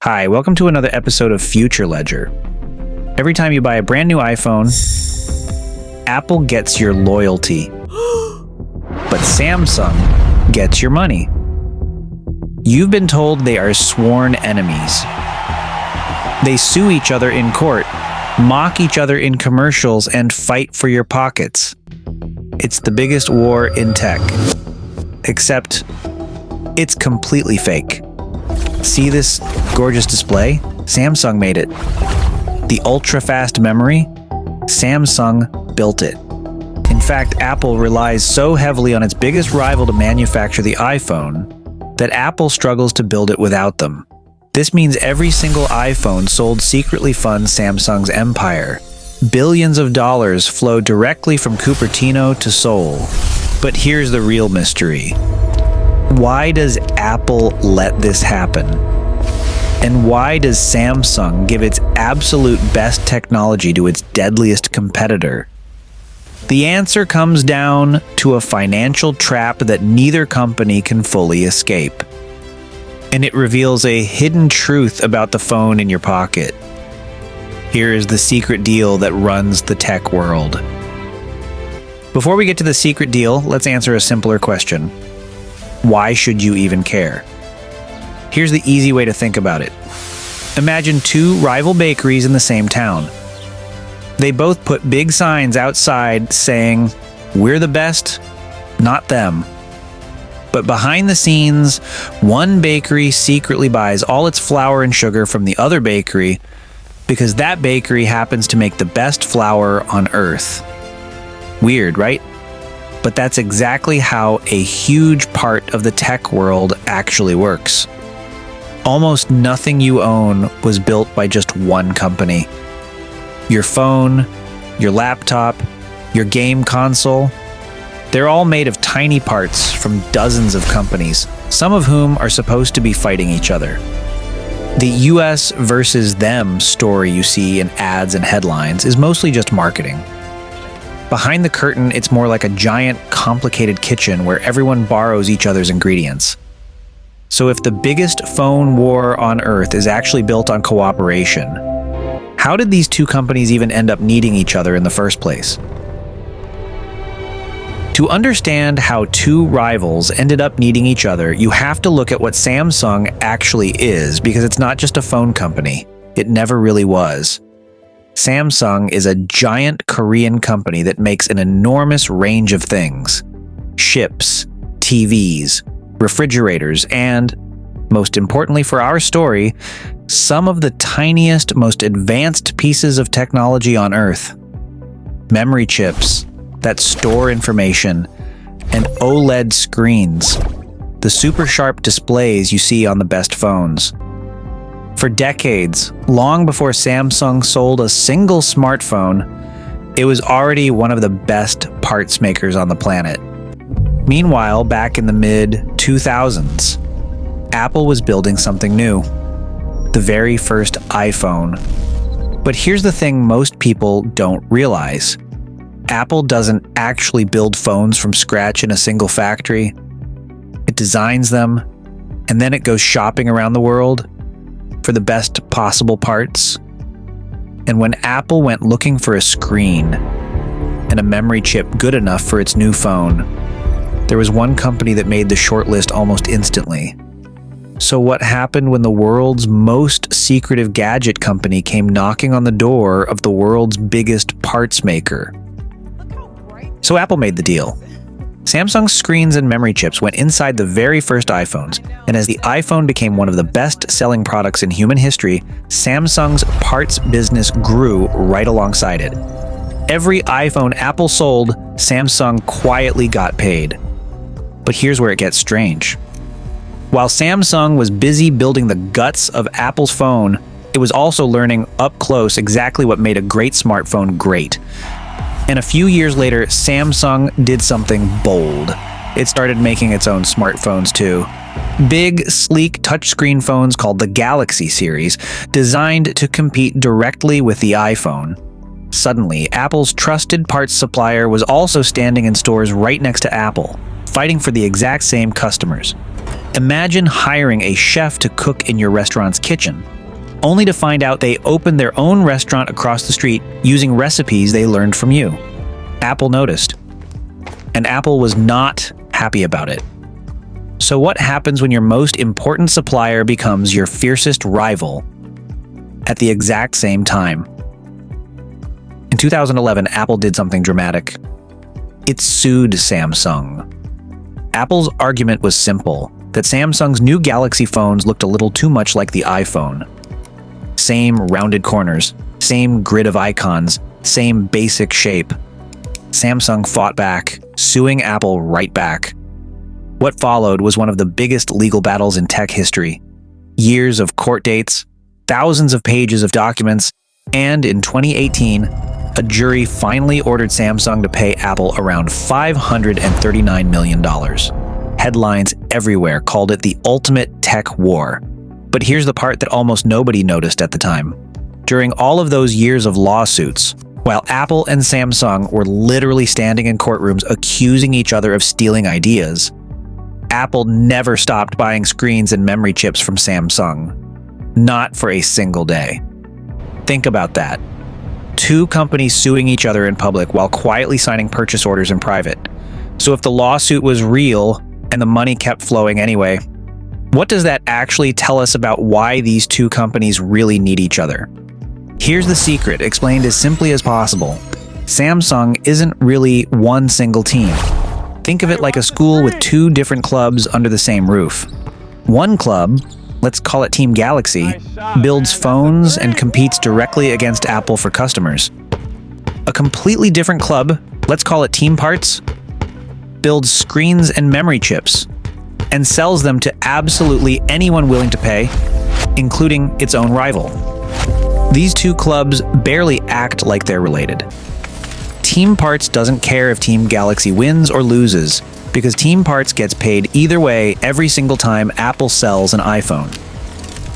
Hi, welcome to another episode of Future Ledger. Every time you buy a brand new iPhone, Apple gets your loyalty, but Samsung gets your money. You've been told they are sworn enemies. They sue each other in court, mock each other in commercials, and fight for your pockets. It's the biggest war in tech. Except, it's completely fake. See this gorgeous display? Samsung made it. The ultra-fast memory? Samsung built it. In fact, Apple relies so heavily on its biggest rival to manufacture the iPhone that Apple struggles to build it without them. This means every single iPhone sold secretly funds Samsung's empire. Billions of dollars flow directly from Cupertino to Seoul. But here's the real mystery. Why does Apple let this happen? And why does Samsung give its absolute best technology to its deadliest competitor? The answer comes down to a financial trap that neither company can fully escape. And it reveals a hidden truth about the phone in your pocket. Here is the secret deal that runs the tech world. Before we get to the secret deal, let's answer a simpler question. Why should you even care? Here's the easy way to think about it. Imagine two rival bakeries in the same town. They both put big signs outside saying, "We're the best, not them." But behind the scenes, one bakery secretly buys all its flour and sugar from the other bakery because that bakery happens to make the best flour on earth. Weird, right? But that's exactly how a huge part of the tech world actually works. Almost nothing you own was built by just one company. Your phone, your laptop, your game console, they're all made of tiny parts from dozens of companies, some of whom are supposed to be fighting each other. The US versus them story you see in ads and headlines is mostly just marketing. Behind the curtain, it's more like a giant, complicated kitchen where everyone borrows each other's ingredients. So if the biggest phone war on Earth is actually built on cooperation, how did these two companies even end up needing each other in the first place? To understand how two rivals ended up needing each other, you have to look at what Samsung actually is, because it's not just a phone company. It never really was. Samsung is a giant Korean company that makes an enormous range of things. Ships, TVs, refrigerators, and, most importantly for our story, some of the tiniest, most advanced pieces of technology on Earth. Memory chips that store information, and OLED screens, the super sharp displays you see on the best phones. For decades, long before Samsung sold a single smartphone, it was already one of the best parts makers on the planet. Meanwhile, back in the mid-2000s, Apple was building something new, the very first iPhone. But here's the thing most people don't realize. Apple doesn't actually build phones from scratch in a single factory. It designs them, and then it goes shopping around the world for the best possible parts. And when Apple went looking for a screen and a memory chip good enough for its new phone, there was one company that made the shortlist almost instantly. So what happened when the world's most secretive gadget company came knocking on the door of the world's biggest parts maker? So Apple made the deal. Samsung's screens and memory chips went inside the very first iPhones, and as the iPhone became one of the best-selling products in human history, Samsung's parts business grew right alongside it. Every iPhone Apple sold, Samsung quietly got paid. But here's where it gets strange. While Samsung was busy building the guts of Apple's phone, it was also learning up close exactly what made a great smartphone great. And a few years later, Samsung did something bold. It started making its own smartphones too. Big, sleek touchscreen phones called the Galaxy series, designed to compete directly with the iPhone. Suddenly, Apple's trusted parts supplier was also standing in stores right next to Apple, fighting for the exact same customers. Imagine hiring a chef to cook in your restaurant's kitchen, only to find out they opened their own restaurant across the street using recipes they learned from you. Apple noticed, and Apple was not happy about it. So what happens when your most important supplier becomes your fiercest rival at the exact same time? In 2011, Apple did something dramatic. It sued Samsung. Apple's argument was simple, that Samsung's new Galaxy phones looked a little too much like the iPhone. Same rounded corners, same grid of icons, same basic shape. Samsung fought back, suing Apple right back. What followed was one of the biggest legal battles in tech history. Years of court dates, thousands of pages of documents, and in 2018, a jury finally ordered Samsung to pay Apple around $539 million. Headlines everywhere called it the ultimate tech war. But here's the part that almost nobody noticed at the time. During all of those years of lawsuits, while Apple and Samsung were literally standing in courtrooms accusing each other of stealing ideas, Apple never stopped buying screens and memory chips from Samsung. Not for a single day. Think about that. Two companies suing each other in public while quietly signing purchase orders in private. So if the lawsuit was real and the money kept flowing anyway, what does that actually tell us about why these two companies really need each other? Here's the secret, explained as simply as possible. Samsung isn't really one single team. Think of it like a school with two different clubs under the same roof. One club, let's call it Team Galaxy, builds phones and competes directly against Apple for customers. A completely different club, let's call it Team Parts, builds screens and memory chips and sells them to absolutely anyone willing to pay, including its own rival. These two clubs barely act like they're related. Team Parts doesn't care if Team Galaxy wins or loses, because Team Parts gets paid either way every single time Apple sells an iPhone.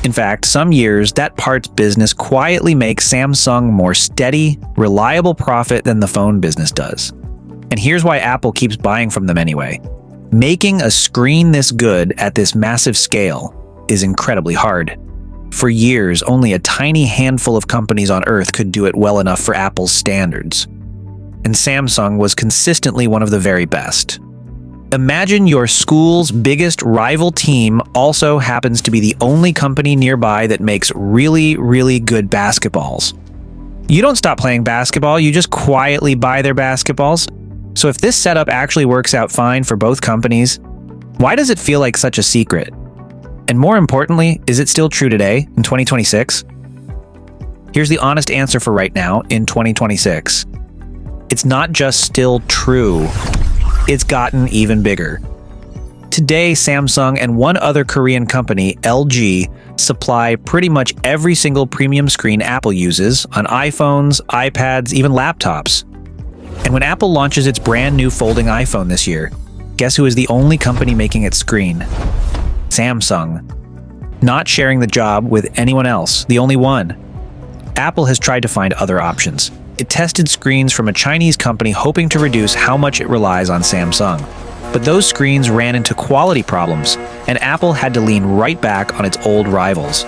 In fact, some years, that parts business quietly makes Samsung more steady, reliable profit than the phone business does. And here's why Apple keeps buying from them anyway. Making a screen this good at this massive scale is incredibly hard. For years, only a tiny handful of companies on Earth could do it well enough for Apple's standards. And Samsung was consistently one of the very best. Imagine your school's biggest rival team also happens to be the only company nearby that makes really, really good basketballs. You don't stop playing basketball, you just quietly buy their basketballs. So if this setup actually works out fine for both companies, why does it feel like such a secret? And more importantly, is it still true today, in 2026? Here's the honest answer for right now, in 2026. It's not just still true, it's gotten even bigger. Today, Samsung and one other Korean company, LG, supply pretty much every single premium screen Apple uses on iPhones, iPads, even laptops. And when Apple launches its brand new folding iPhone this year, guess who is the only company making its screen? Samsung. Not sharing the job with anyone else, the only one. Apple has tried to find other options. It tested screens from a Chinese company hoping to reduce how much it relies on Samsung. But those screens ran into quality problems, and Apple had to lean right back on its old rivals.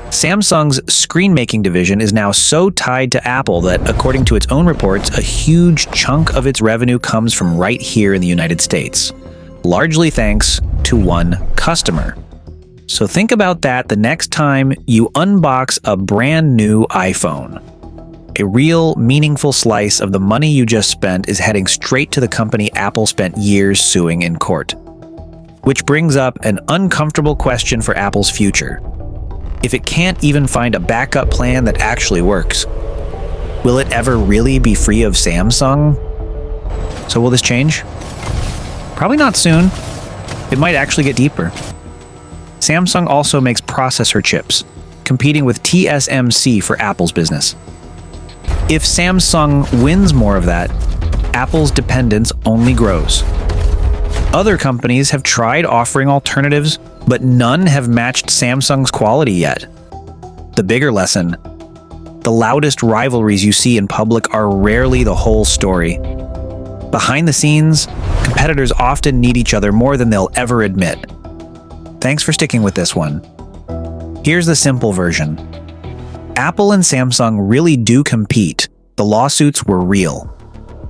Samsung's screen-making division is now so tied to Apple that, according to its own reports, a huge chunk of its revenue comes from right here in the United States, largely thanks to one customer. So think about that the next time you unbox a brand new iPhone. A real, meaningful slice of the money you just spent is heading straight to the company Apple spent years suing in court. Which brings up an uncomfortable question for Apple's future. If it can't even find a backup plan that actually works, will it ever really be free of Samsung? So will this change? Probably not soon. It might actually get deeper. Samsung also makes processor chips, competing with TSMC for Apple's business. If Samsung wins more of that, Apple's dependence only grows. Other companies have tried offering alternatives, but none have matched Samsung's quality yet. The bigger lesson: The loudest rivalries you see in public are rarely the whole story. Behind the scenes, competitors often need each other more than they'll ever admit. Thanks for sticking with this one. Here's the simple version. Apple and Samsung really do compete. The lawsuits were real.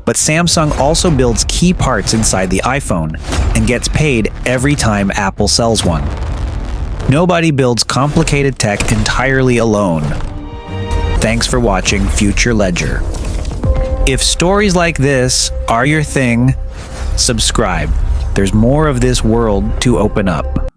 But Samsung also builds key parts inside the iPhone and gets paid every time Apple sells one. Nobody builds complicated tech entirely alone. Thanks for watching Future Ledger. If stories like this are your thing, subscribe. There's more of this world to open up.